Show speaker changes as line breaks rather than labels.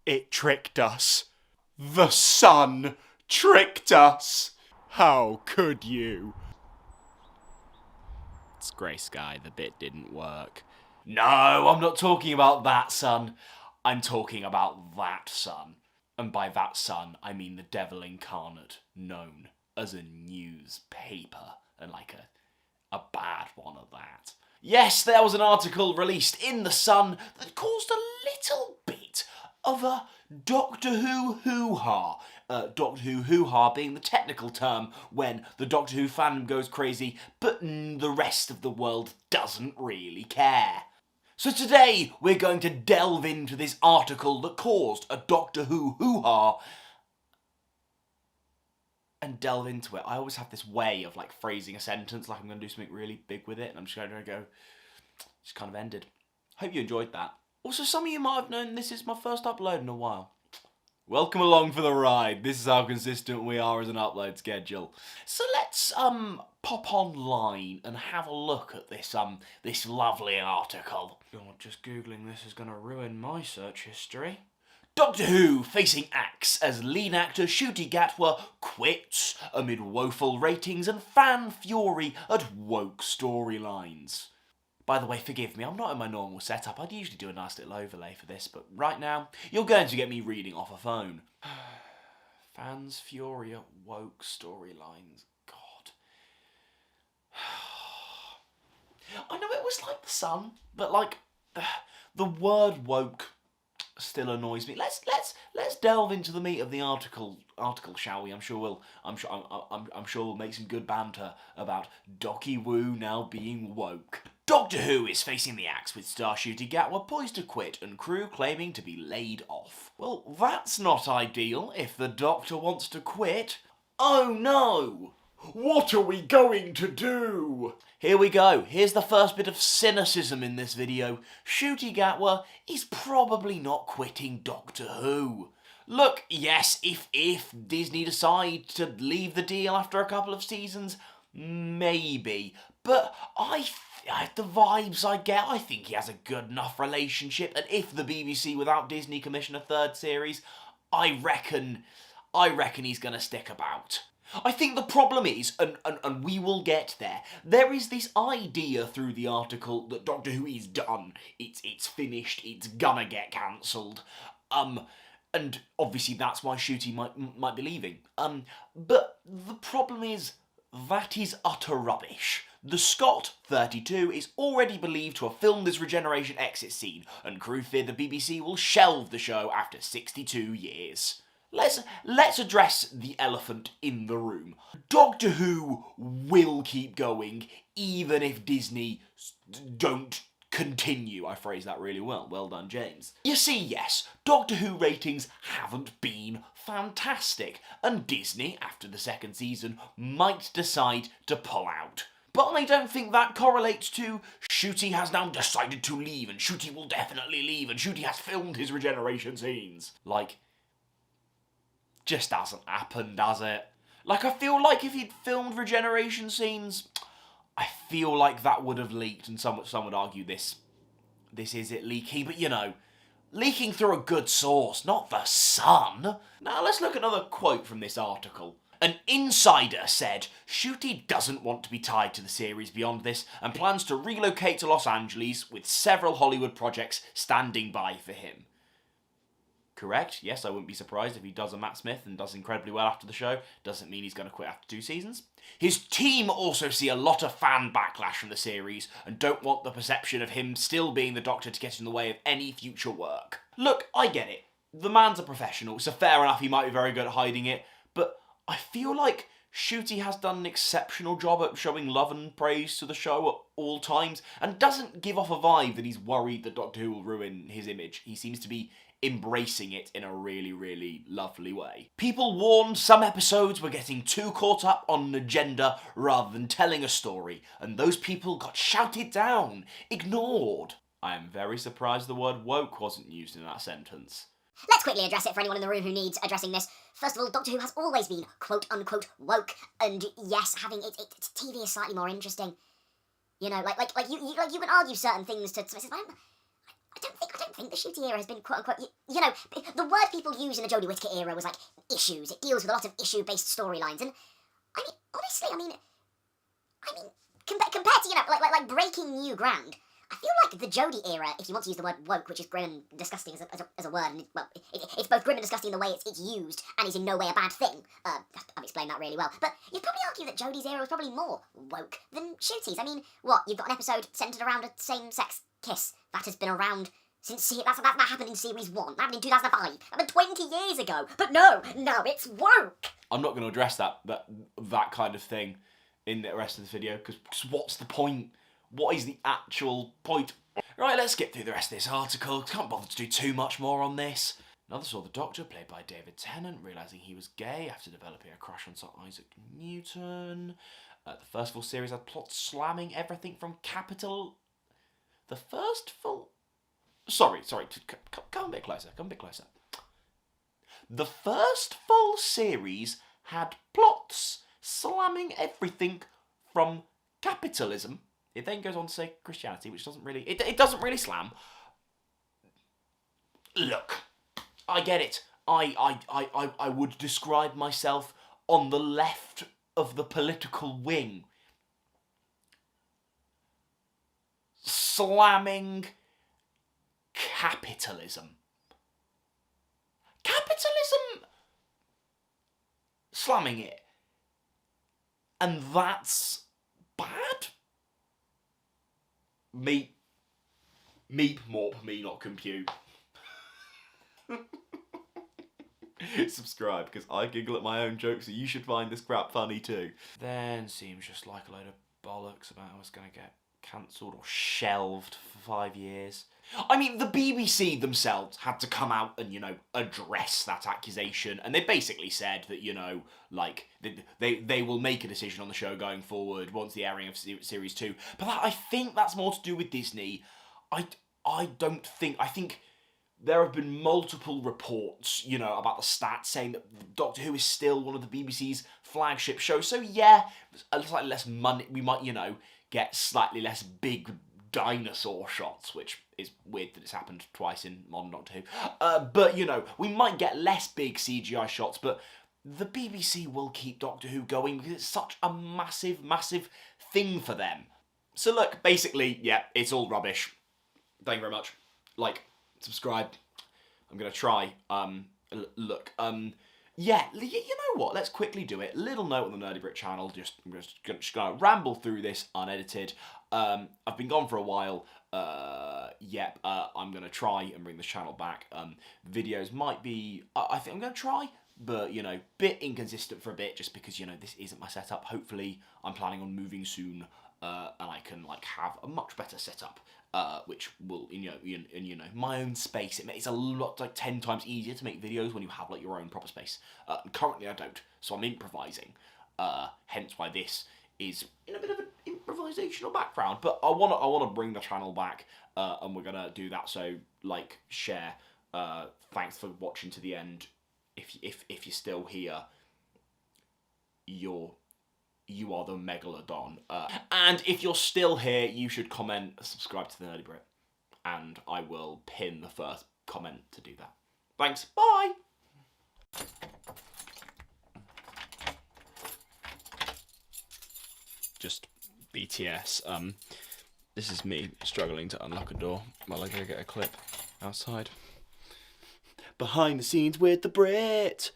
It tricked us. The sun tricked us. How could you? It's grey sky, the bit didn't work. No, I'm not talking about that sun. I'm talking about that sun. And by that sun, I mean the devil incarnate, known as a newspaper. And like a bad one at that. Yes, there was an article released in The Sun that caused a little bit of a Doctor Who hoo-ha. Doctor Who hoo-ha being the technical term when the Doctor Who fandom goes crazy, but the rest of the world doesn't really care. So today, we're going to delve into this article that caused a Doctor Who hoo-ha and delve into it. I always have this way of like phrasing a sentence like I'm going to do something really big with it, and I'm just going to go, just kind of ended. Hope you enjoyed that. Also, some of you might have known this is my first upload in a while. Welcome along for the ride. This is how consistent we are as an upload schedule. So let's pop online and have a look at this this lovely article. God, just googling this is going to ruin my search history. Doctor Who facing axe as lead actor Ncuti Gatwa quits amid woeful ratings and fan fury at woke storylines. By the way, forgive me, I'm not in my normal setup. I'd usually do a nice little overlay for this, but right now, you're going to get me reading off a phone. Fans fury at woke storylines. God. I know it was like The Sun, but like, the word woke still annoys me. Let's delve into the meat of the article, shall we? I'm sure we'll make some good banter about Docky Woo now being woke. Doctor Who is facing the axe with star Ncuti Gatwa poised to quit and crew claiming to be laid off. Well, that's not ideal if the Doctor wants to quit. Oh no! What are we going to do? Here we go. Here's the first bit of cynicism in this video. Ncuti Gatwa is probably not quitting Doctor Who. Look, yes, if Disney decide to leave the deal after a couple of seasons, maybe. But the vibes I get, I think he has a good enough relationship, and if the BBC without Disney commission a third series, I reckon he's gonna stick about. I think the problem is, and we will get there is this idea through the article that Doctor Who is done, it's finished, it's gonna get cancelled, and obviously that's why Ncuti might be leaving. But the problem is, that is utter rubbish. The Scot, 32, is already believed to have filmed his regeneration exit scene, and crew fear the BBC will shelve the show after 62 years. Let's address the elephant in the room. Doctor Who will keep going, even if Disney don't continue. I phrased that really well. Well done, James. You see, yes, Doctor Who ratings haven't been fantastic, and Disney, after the second season, might decide to pull out. But I don't think that correlates to Ncuti has now decided to leave, and Ncuti will definitely leave, and Ncuti has filmed his regeneration scenes. Like, just hasn't happened, has it? Like, I feel like if he'd filmed regeneration scenes, I feel like that would have leaked, and some would argue this is it leaking, but you know, leaking through a good source, not The Sun. Now let's look at another quote from this article. An insider said Ncuti doesn't want to be tied to the series beyond this and plans to relocate to Los Angeles with several Hollywood projects standing by for him. Correct, yes, I wouldn't be surprised if he does a Matt Smith and does incredibly well after the show. Doesn't mean he's going to quit after 2 seasons. His team also see a lot of fan backlash from the series and don't want the perception of him still being the Doctor to get in the way of any future work. Look, I get it. The man's a professional, so fair enough he might be very good at hiding it, but I feel like Ncuti has done an exceptional job at showing love and praise to the show at all times and doesn't give off a vibe that he's worried that Doctor Who will ruin his image. He seems to be embracing it in a really, really lovely way. People warned some episodes were getting too caught up on an agenda rather than telling a story, and those people got shouted down, ignored. I am very surprised the word woke wasn't used in that sentence.
Let's quickly address it for anyone in the room who needs addressing this. First of all, Doctor Who has always been quote-unquote woke, and yes, having TV is slightly more interesting. You know, like you can argue certain things to... I don't think the shooty era has been quote unquote. You know, the word people use in the Jodie Whittaker era was like issues. It deals with a lot of issue-based storylines, and I mean, honestly, compared to like breaking new ground. I feel like the Jodie era, if you want to use the word woke, which is grim and disgusting as a word, and it's both grim and disgusting in the way it's used, and is in no way a bad thing. I've explained that really well. But you'd probably argue that Jodie's era was probably more woke than Shooty's. I mean, what, you've got an episode centred around a same-sex kiss that has been around since that happened in series 1. That happened in 2005. That happened 20 years ago. But no, now it's woke.
I'm not going to address that kind of thing in the rest of the video, because what's the point? What is the actual point? Right, let's skip through the rest of this article. Can't bother to do too much more on this. Another saw the Doctor, played by David Tennant, realising he was gay after developing a crush on Sir Isaac Newton. The first full series had plot slamming everything from Capital. The first full... Sorry, come a bit closer, The first full series had plots slamming everything from capitalism. It then goes on to say Christianity, which doesn't really... It doesn't really slam. Look, I get it. I would describe myself on the left of the political wing. Slamming capitalism. Capitalism slamming it. And that's bad? Meep, morp, me not compute. Subscribe, because I giggle at my own jokes, so you should find this crap funny too. Then seems just like a load of bollocks about I was going to get cancelled or shelved for 5 years. I mean, the BBC themselves had to come out and, address that accusation, and they basically said that, they will make a decision on the show going forward once the airing of Series 2. But I think that's more to do with Disney. I think there have been multiple reports, about the stats saying that Doctor Who is still one of the BBC's flagship shows. So yeah, slightly less money, we might, get slightly less big dinosaur shots, which is weird that it's happened twice in modern Doctor Who. But, we might get less big CGI shots, but the BBC will keep Doctor Who going because it's such a massive, massive thing for them. So look, basically, yeah, it's all rubbish. Thank you very much. Like, subscribe. I'm going to try. Yeah, you know what? Let's quickly do it. Little note on the Nerdy Brit channel. I'm just going to ramble through this unedited. I've been gone for a while. I'm going to try and bring this channel back. Videos might be... I think I'm going to try, but, bit inconsistent for a bit just because, this isn't my setup. Hopefully, I'm planning on moving soon, and I can, have a much better setup. Which will, in my own space. It's a lot, 10 times easier to make videos when you have, your own proper space. Currently, I don't, so I'm improvising. Hence why this is in a bit of an improvisational background. But I want to bring the channel back, and we're gonna do that. So, share. Thanks for watching to the end. If you're still here, you are the megalodon. And if you're still here, you should comment, subscribe to the Nerdy Brit, and I will pin the first comment to do that. Thanks, bye! Just BTS, this is me struggling to unlock a door while I go get a clip outside. Behind the scenes with the Brit!